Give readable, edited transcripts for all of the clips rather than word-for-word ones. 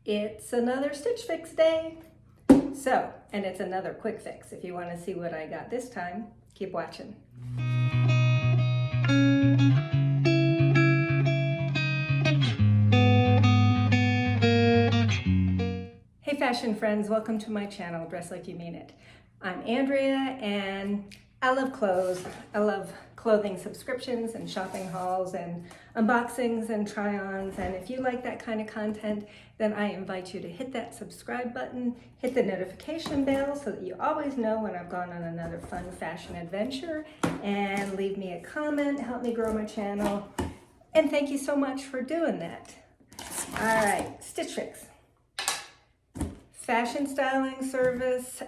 It's another Stitch Fix day. So, and it's another quick fix. If you want to see what I got this time, keep watching. Hey fashion friends, welcome to my channel, Dress Like You Mean It. I'm Andrea and I love clothes. I love clothing subscriptions and shopping hauls and unboxings and try-ons. And if you like that kind of content, then I invite you to hit that subscribe button, hit the notification bell so that you always know when I've gone on another fun fashion adventure, and leave me a comment, help me grow my channel. And thank you so much for doing that. All right, Stitch Fix. Fashion styling service.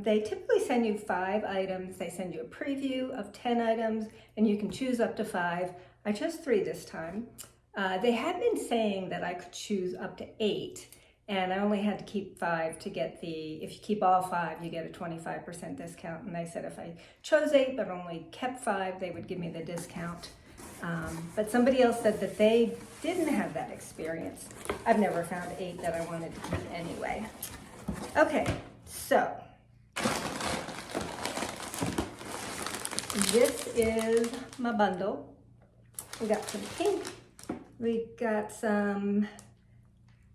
They typically send you 5 items. They send you a preview of 10 items and you can choose up to 5. I chose 3 this time. They had been saying that I could choose up to 8 and I only had to keep 5 to get if you keep all 5, you get a 25% discount. And they said if I chose 8 but only kept 5, they would give me the discount. But somebody else said that they didn't have that experience. I've never found 8 that I wanted to keep anyway. Okay, so this is my bundle. We got some pink. We got some,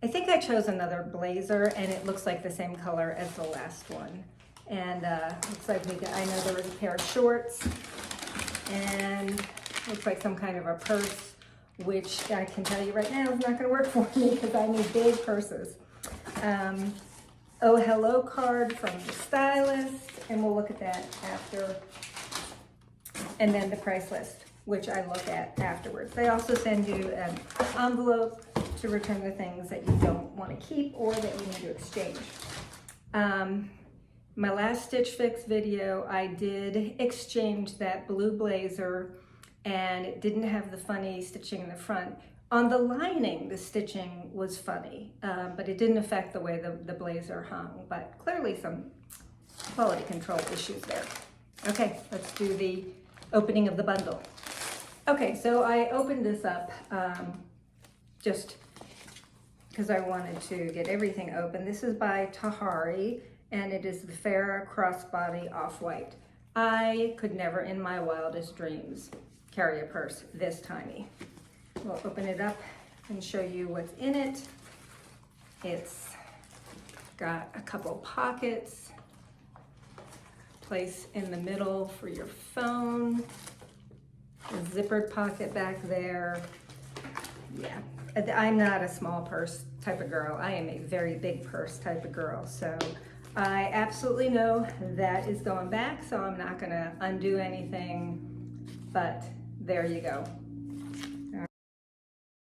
I think I chose another blazer and it looks like the same color as the last one. And looks like I know there was a pair of shorts and looks like some kind of a purse, which I can tell you right now is not going to work for me because I need big purses. Oh Hello card from the Stylist, and we'll look at that after. And then the price list, which I look at afterwards. They also send you an envelope to return the things that you don't want to keep or that you need to exchange. My last Stitch Fix video, I did exchange that blue blazer and it didn't have the funny stitching in the front. On the lining, the stitching was funny, but it didn't affect the way the blazer hung, but clearly some quality control issues there. Okay, let's do the opening of the bundle. Okay, so I opened this up just because I wanted to get everything open. This is by TAHARI, and it is the Farrah Crossbody Off-White. I could never in my wildest dreams carry a purse this tiny. We'll open it up and show you what's in it. It's got a couple pockets, place in the middle for your phone, a zippered pocket back there. Yeah, I'm not a small purse type of girl. I am a very big purse type of girl. So I absolutely know that is going back, so I'm not gonna undo anything, but there you go.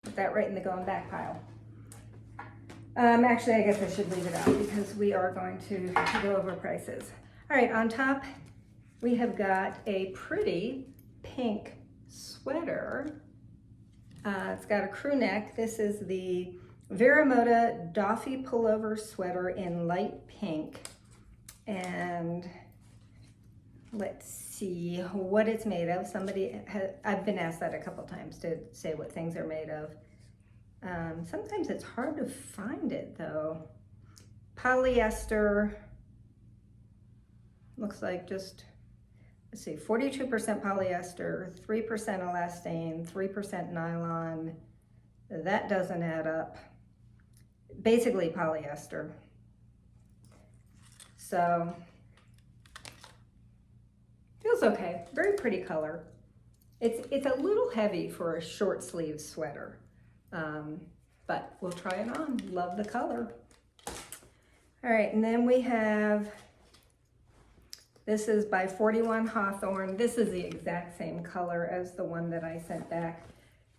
Put that right in the going back pile. Actually, I guess I should leave it out because we are going to go over prices. All right, on top, we have got a pretty pink sweater. It's got a crew neck. This is the VERO MODA Doffy Pullover sweater in light pink. And let's see what it's made of. I've been asked that a couple times to say what things are made of. Sometimes it's hard to find it though. Polyester, looks like just, let's see, 42% polyester, 3% elastane, 3% nylon. That doesn't add up. Basically polyester. So, feels okay, very pretty color. It's a little heavy for a short sleeve sweater, but we'll try it on. Love the color. All right, and then we have, this is by 41 Hawthorn. This is the exact same color as the one that I sent back.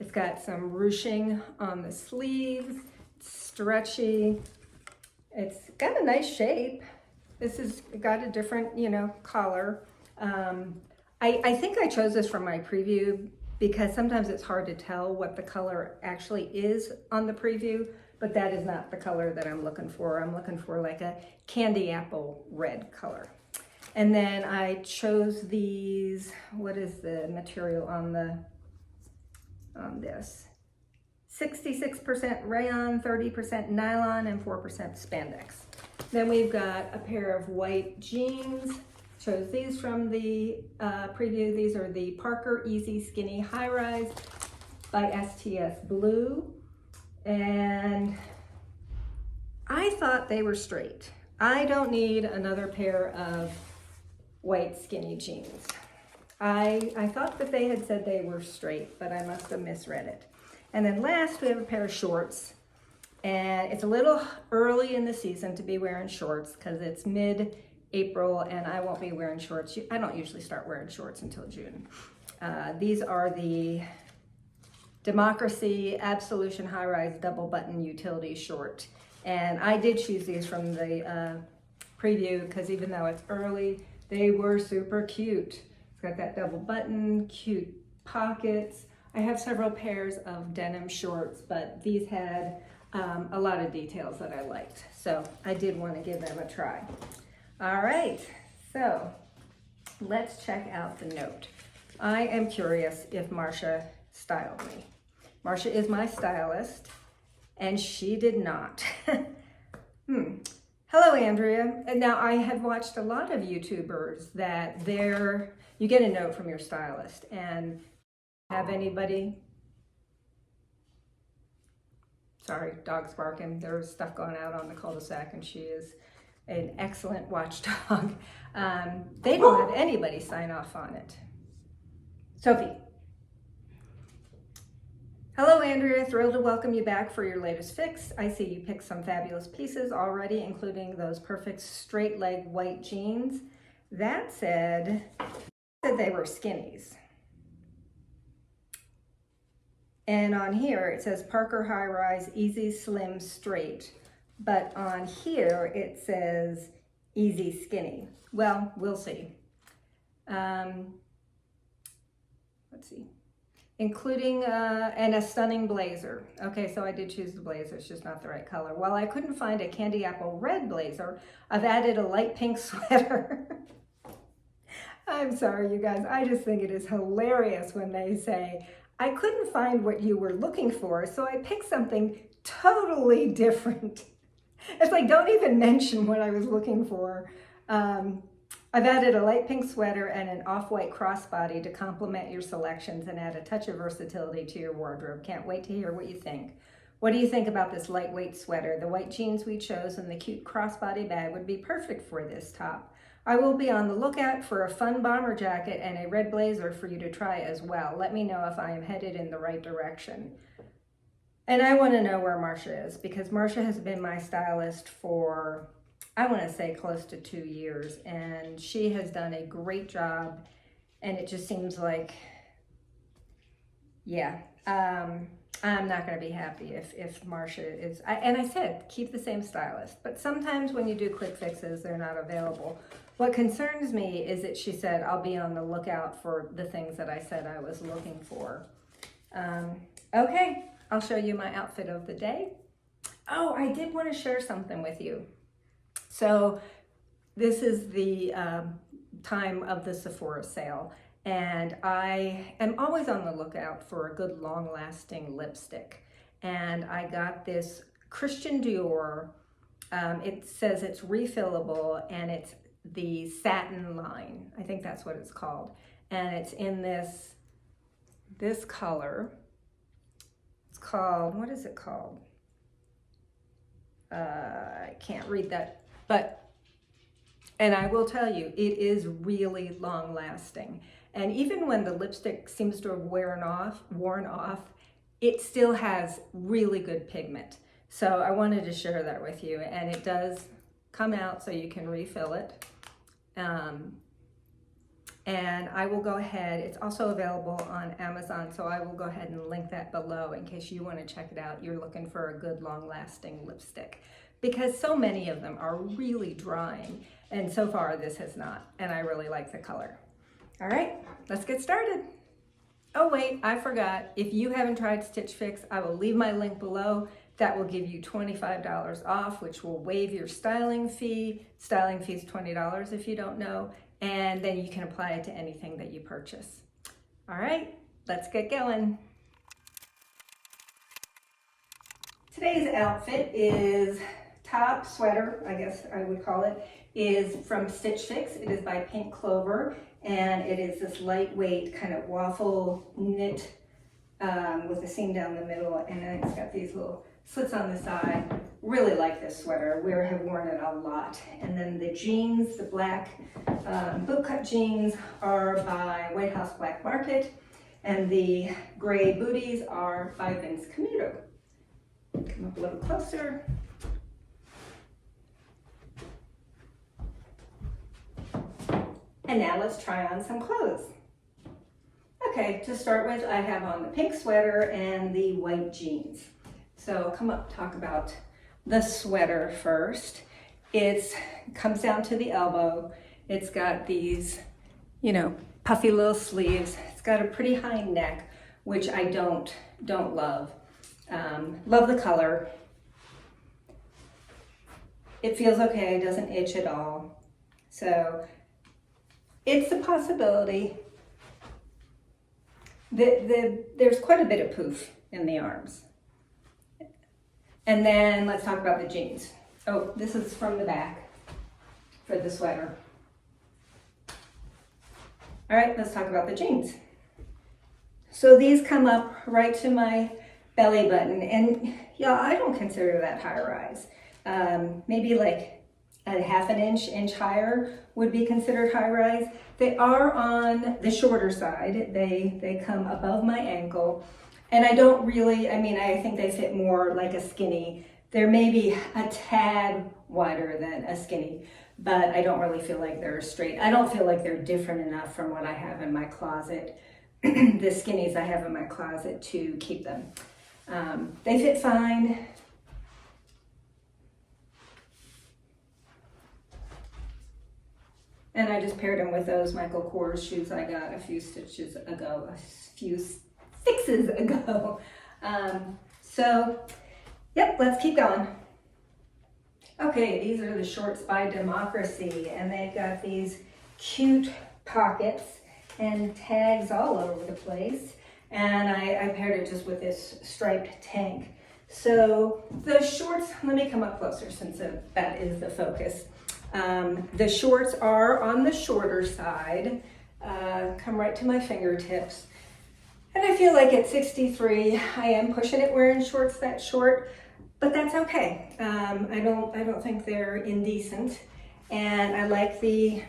It's got some ruching on the sleeves, it's stretchy. It's got a nice shape. This has got a different, collar. I think I chose this from my preview because sometimes it's hard to tell what the color actually is on the preview, but that is not the color that I'm looking for. I'm looking for like a candy apple red color. And then I chose these, what is the material on this? 66% rayon, 30% nylon, and 4% spandex. Then we've got a pair of white jeans. Chose these from the preview. These are the Parker Easy Skinny High Rise by STS Blue. And I thought they were straight. I don't need another pair of white skinny jeans. I thought that they had said they were straight, but I must have misread it. And then last, we have a pair of shorts. And it's a little early in the season to be wearing shorts because it's mid-April and I won't be wearing shorts. I don't usually start wearing shorts until June. These are the Democracy Absolution High Rise Double Button Utility Short. And I did choose these from the preview because even though it's early, they were super cute. It's got that double button, cute pockets. I have several pairs of denim shorts, but these had a lot of details that I liked. So I did want to give them a try. All right, so let's check out the note. I am curious if Marsha styled me. Marsha is my stylist, and she did not. Hello, Andrea. And now I have watched a lot of YouTubers that you get a note from your stylist, and have anybody? Sorry, dog's barking. There's stuff going out on the cul-de-sac, and she is an excellent watchdog. They don't have anybody sign off on it. Sophie. Hello, Andrea. Thrilled to welcome you back for your latest fix. I see you picked some fabulous pieces already, including those perfect straight leg white jeans. That said they were skinnies. And on here, it says Parker High Rise Easy Slim Straight. But on here, it says Easy Skinny. Well, we'll see. Let's see. Including, and a stunning blazer. Okay, so I did choose the blazer. It's just not the right color. While I couldn't find a candy apple red blazer, I've added a light pink sweater. I'm sorry, you guys. I just think it is hilarious when they say, I couldn't find what you were looking for, so I picked something totally different. It's like, don't even mention what I was looking for. I've added a light pink sweater and an off-white crossbody to complement your selections and add a touch of versatility to your wardrobe. Can't wait to hear what you think. What do you think about this lightweight sweater? The white jeans we chose and the cute crossbody bag would be perfect for this top. I will be on the lookout for a fun bomber jacket and a red blazer for you to try as well. Let me know if I am headed in the right direction. And I want to know where Marsha is, because Marsha has been my stylist for, I want to say, close to 2 years, and she has done a great job. And it just seems like, yeah, I'm not going to be happy if Marsha is, and I said, keep the same stylist, but sometimes when you do quick fixes, they're not available. What concerns me is that she said, I'll be on the lookout for the things that I said I was looking for. Okay, I'll show you my outfit of the day. Oh, I did want to share something with you. So this is the time of the Sephora sale, and I am always on the lookout for a good long-lasting lipstick. And I got this Christian Dior. It says it's refillable, and it's the satin line. I think that's what it's called. And it's in this color. It's called, what is it called? I can't read that, and I will tell you, it is really long lasting. And even when the lipstick seems to have worn off, it still has really good pigment. So I wanted to share that with you, and it does come out so you can refill it. And I will go ahead, it's also available on Amazon, so I will go ahead and link that below in case you want to check it out. You're looking for a good long-lasting lipstick, because so many of them are really drying, and so far this has not, and I really like the color. All right, let's get started. Oh wait, I forgot. If you haven't tried Stitch Fix, I will leave my link below. That will give you $25 off, which will waive your styling fee. Styling fee is $20 if you don't know, and then you can apply it to anything that you purchase. All right, let's get going. Today's outfit is top sweater, I guess I would call it, is from Stitch Fix. It is by Pink Clover, and it is this lightweight kind of waffle knit with a seam down the middle, and then it's got these little slits on the side. Really like this sweater. We have worn it a lot. And then the jeans, the black bootcut jeans are by White House Black Market, and the gray booties are by Vince Camuto. Come up a little closer. And now let's try on some clothes. Okay, to start with, I have on the pink sweater and the white jeans. So come up, talk about the sweater first. It comes down to the elbow. It's got these, you know, puffy little sleeves. It's got a pretty high neck, which I don't love. Love the color. It feels okay, doesn't itch at all. So it's a possibility. There's quite a bit of poof in the arms. And then let's talk about the jeans. Oh, this is from the back for the sweater. All right, let's talk about the jeans. So these come up right to my belly button, and yeah, I don't consider that high rise. Maybe like a half an inch higher would be considered high rise. They are on the shorter side. They come above my ankle, and I don't really, I mean, I think they fit more like a skinny. They're maybe a tad wider than a skinny, but I don't really feel like they're straight. I don't feel like they're different enough from what I have in my closet, the skinnies I have in my closet, to keep them. They fit fine. And I just paired them with those Michael Kors shoes I got a few fixes ago. So, yep, let's keep going. Okay, these are the shorts by Democracy, and they've got these cute pockets and tags all over the place. And I paired it just with this striped tank. So the shorts, let me come up closer since that is the focus. The shorts are on the shorter side, come right to my fingertips. And I feel like at 63, I am pushing it wearing shorts that short, but that's okay. I don't think they're indecent. And I like the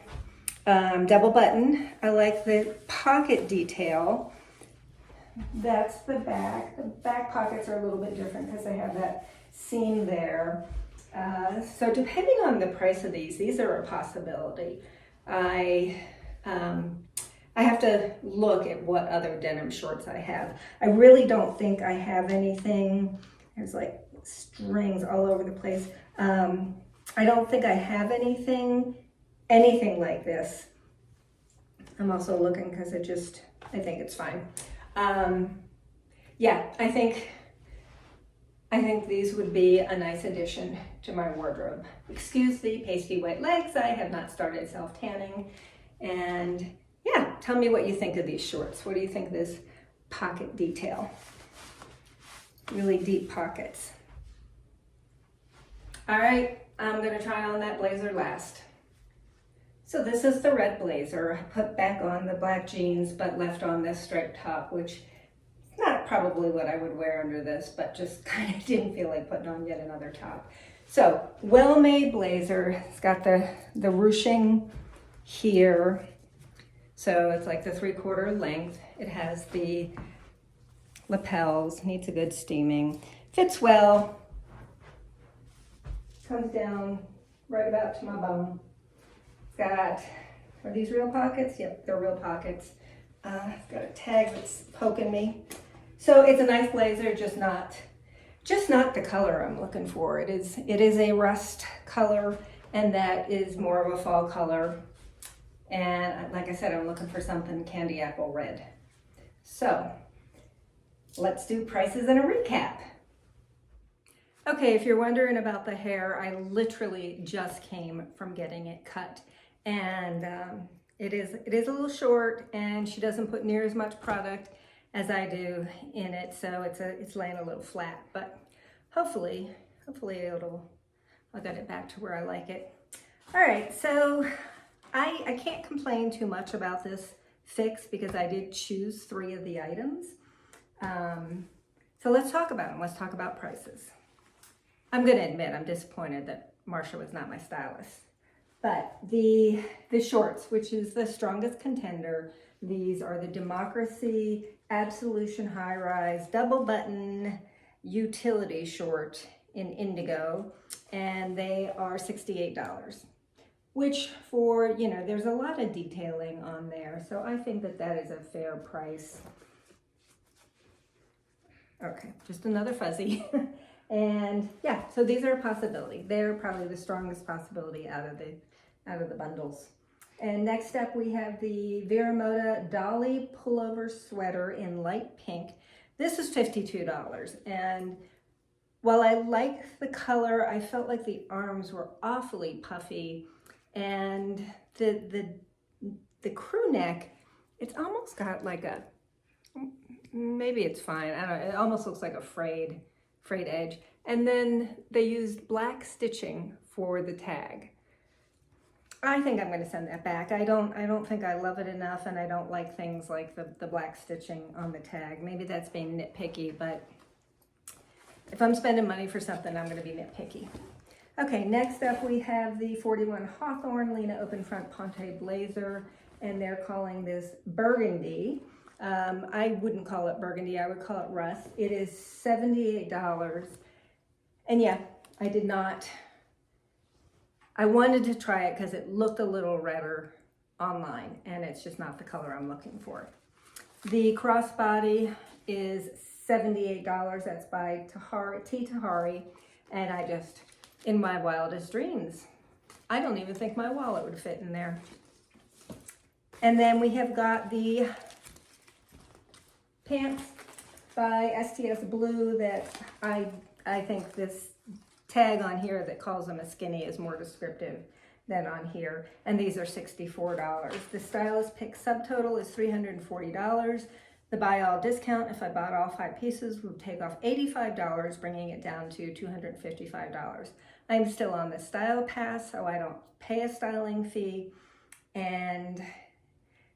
double button. I like the pocket detail. That's the back. The back pockets are a little bit different because they have that seam there. So depending on the price of these are a possibility. I have to look at what other denim shorts I have. I really don't think I have anything. There's like strings all over the place. I don't think I have anything like this. I'm also looking because I think it's fine. Yeah, I think these would be a nice addition to my wardrobe. Excuse the pasty white legs. I have not started self-tanning. And yeah, tell me what you think of these shorts. What do you think of this pocket detail? Really deep pockets. All right, I'm gonna try on that blazer last. So this is the red blazer. I put back on the black jeans, but left on this striped top, which not probably what I would wear under this, but just kind of didn't feel like putting on yet another top. So, well-made blazer. It's got the ruching here. So it's like the 3/4 length. It has the lapels, needs a good steaming. Fits well. Comes down right about to my bum. It's got, are these real pockets? Yep, they're real pockets. It's got a tag that's poking me. So it's a nice blazer, just not the color I'm looking for. It is a rust color, and that is more of a fall color. And like I said, I'm looking for something candy apple red. So let's do prices and a recap. Okay, if you're wondering about the hair, I literally just came from getting it cut, and it is a little short, and she doesn't put near as much product as I do in it, so it's laying a little flat, but hopefully I'll get it back to where I like it. All right, so I can't complain too much about this fix because I did choose 3 of the items. So let's talk about them. Let's talk about prices. I'm going to admit I'm disappointed that Marsha was not my stylist. But the shorts, which is the strongest contender, these are the Democracy Absolution High Rise Double Button Utility Short in Indigo, and they are $68. Which for, you know, there's a lot of detailing on there, so I think that that is a fair price. Okay, just another fuzzy. And yeah, so these are a possibility. They're probably the strongest possibility out of the bundles. And next up we have the VERO MODA Dolly Pullover Sweater in light pink. This is $52, and while I like the color, I felt like the arms were awfully puffy, and the crew neck, it's almost got like a, maybe it's fine, I don't know, it almost looks like a frayed edge. And then they used black stitching for the tag. I think I'm going to send that back. I don't think I love it enough, and I don't like things like the black stitching on the tag. Maybe that's being nitpicky, but if I'm spending money for something, I'm going to be nitpicky. Okay, next up we have the 41 Hawthorn Leena Open Front Ponte Blazer, and they're calling this Burgundy. I wouldn't call it Burgundy, I would call it Rust. It is $78. And yeah, I wanted to try it because it looked a little redder online, and it's just not the color I'm looking for. The Crossbody is $78. That's by TAHARI, and I just, in my wildest dreams, I don't even think my wallet would fit in there. And then we have got the pants by STS Blue that I think this tag on here that calls them a skinny is more descriptive than on here. And these are $64. The Stylist pick subtotal is $340. The buy all discount, if I bought all 5 pieces, would take off $85, bringing it down to $255. I'm still on the Style Pass, so I don't pay a styling fee. And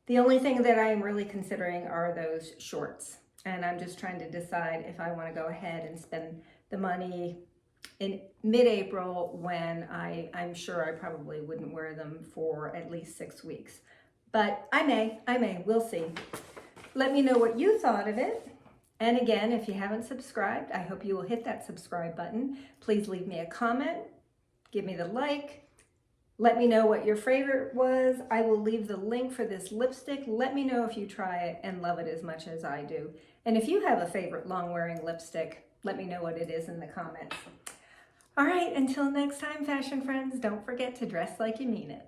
the only thing that I'm really considering are those shorts. And I'm just trying to decide if I want to go ahead and spend the money in mid-April when I'm sure I probably wouldn't wear them for at least 6 weeks. But I may, we'll see. Let me know what you thought of it. And again, if you haven't subscribed, I hope you will hit that subscribe button. Please leave me a comment, give me the like. Let me know what your favorite was. I will leave the link for this lipstick. Let me know if you try it and love it as much as I do. And if you have a favorite long-wearing lipstick, let me know what it is in the comments. All right, until next time, fashion friends, don't forget to dress like you mean it.